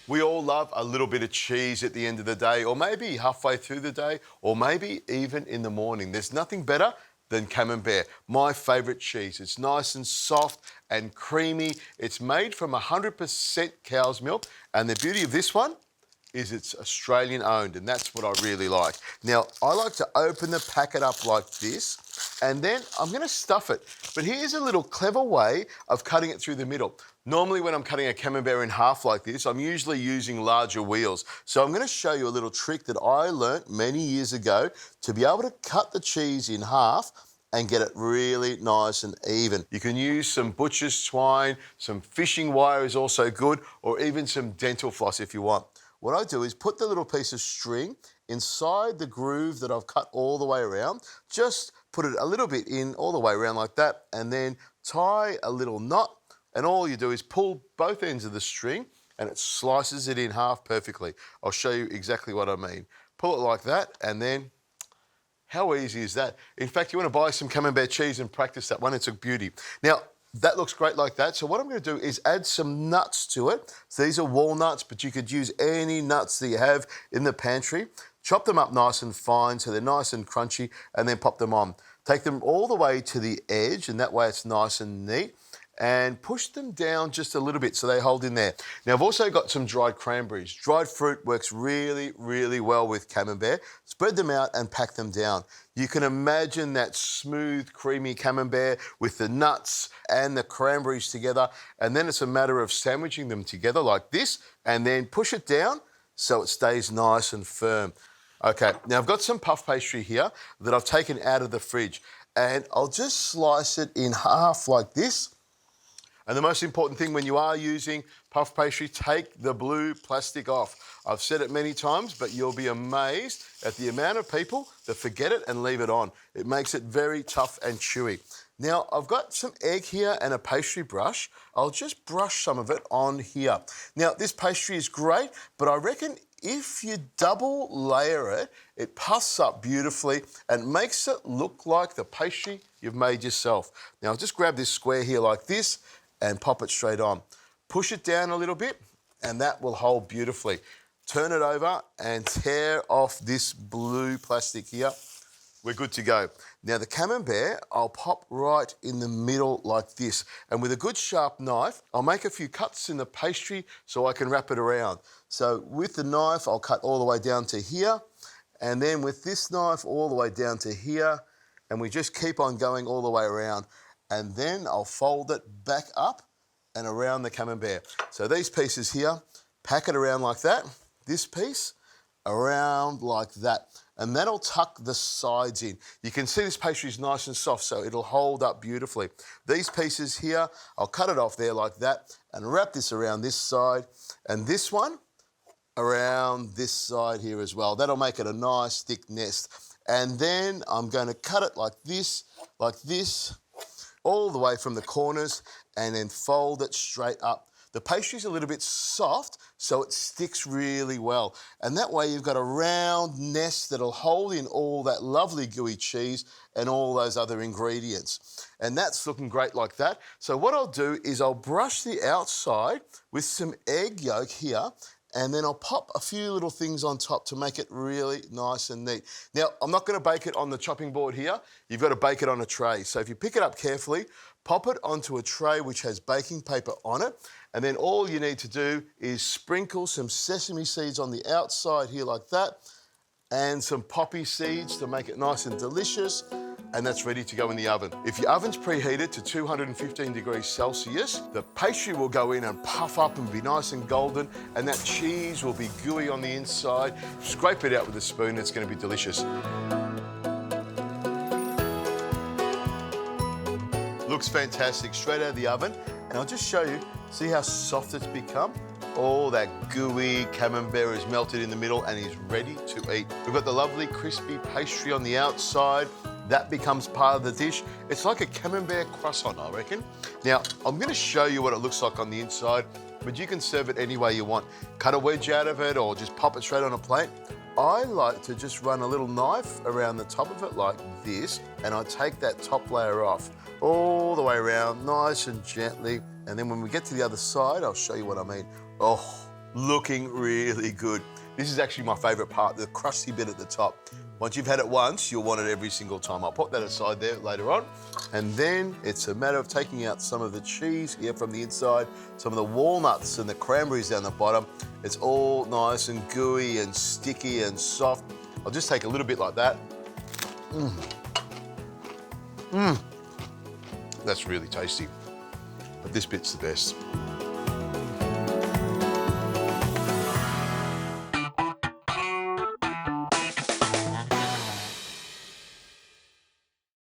We all love a little bit of cheese at the end of the day, or maybe halfway through the day, or maybe even in the morning. There's nothing better than Camembert, my favourite cheese. It's nice and soft and creamy. It's made from 100% cow's milk, and the beauty of this one is it's Australian owned, and that's what I really like. Now, I like to open the packet up like this, and then I'm going to stuff it. But here's a little clever way of cutting it through the middle. Normally when I'm cutting a Camembert in half like this, I'm usually using larger wheels. So I'm going to show you a little trick that I learnt many years ago to be able to cut the cheese in half and get it really nice and even. You can use some butcher's twine, some fishing wire is also good, or even some dental floss if you want. What I do is put the little piece of string inside the groove that I've cut all the way around, just put it a little bit in all the way around like that, and then tie a little knot, and all you do is pull both ends of the string and it slices it in half perfectly. I'll show you exactly what I mean. Pull it like that, and then how easy is that? In fact, you want to buy some Camembert cheese and practice that one. It's a beauty. Now, that looks great like that. So what I'm going to do is add some nuts to it. So these are walnuts, but you could use any nuts that you have in the pantry. Chop them up nice and fine so they're nice and crunchy, and then pop them on. Take them all the way to the edge, and that way it's nice and neat. And push them down just a little bit so they hold in there. Now, I've also got some dried cranberries. Dried fruit works really, really well with Camembert. Spread them out and pack them down. You can imagine that smooth, creamy Camembert with the nuts and the cranberries together, and then it's a matter of sandwiching them together like this, and then push it down so it stays nice and firm. Okay, now I've got some puff pastry here that I've taken out of the fridge, and I'll just slice it in half like this. And the most important thing when you are using puff pastry, take the blue plastic off. I've said it many times, but you'll be amazed at the amount of people that forget it and leave it on. It makes it very tough and chewy. Now, I've got some egg here and a pastry brush. I'll just brush some of it on here. Now, this pastry is great, but I reckon if you double layer it, it puffs up beautifully and makes it look like the pastry you've made yourself. Now, I'll just grab this square here like this and pop it straight on. Push it down a little bit and that will hold beautifully. Turn it over and tear off this blue plastic here. We're good to go. Now the Camembert, I'll pop right in the middle like this. And with a good sharp knife, I'll make a few cuts in the pastry so I can wrap it around. So with the knife, I'll cut all the way down to here. And then with this knife, all the way down to here. And we just keep on going all the way around. And then I'll fold it back up and around the Camembert. So these pieces here, pack it around like that. This piece around like that. And that'll tuck the sides in. You can see this pastry is nice and soft, so it'll hold up beautifully. These pieces here, I'll cut it off there like that and wrap this around this side. And this one around this side here as well. That'll make it a nice thick nest. And then I'm going to cut it like this, all the way from the corners, and then fold it straight up. The pastry's a little bit soft, so it sticks really well. And that way you've got a round nest that'll hold in all that lovely gooey cheese and all those other ingredients. And that's looking great like that. So what I'll do is I'll brush the outside with some egg yolk here, and then I'll pop a few little things on top to make it really nice and neat. Now, I'm not going to bake it on the chopping board here. You've got to bake it on a tray. So if you pick it up carefully, pop it onto a tray which has baking paper on it, and then all you need to do is sprinkle some sesame seeds on the outside here like that, and some poppy seeds to make it nice and delicious, and that's ready to go in the oven. If your oven's preheated to 215 degrees Celsius, the pastry will go in and puff up and be nice and golden, and that cheese will be gooey on the inside. Scrape it out with a spoon, it's going to be delicious. Looks fantastic, straight out of the oven. And I'll just show you, see how soft it's become? All that gooey Camembert is melted in the middle and is ready to eat. We've got the lovely crispy pastry on the outside. That becomes part of the dish. It's like a Camembert croissant, I reckon. Now, I'm going to show you what it looks like on the inside, but you can serve it any way you want. Cut a wedge out of it or just pop it straight on a plate. I like to just run a little knife around the top of it like this, and I take that top layer off all the way around, nice and gently. And then when we get to the other side, I'll show you what I mean. Oh, looking really good. This is actually my favourite part, the crusty bit at the top. Once you've had it once, you'll want it every single time. I'll put that aside there later on. And then it's a matter of taking out some of the cheese here from the inside, some of the walnuts and the cranberries down the bottom. It's all nice and gooey and sticky and soft. I'll just take a little bit like that. That's really tasty. But this bit's the best.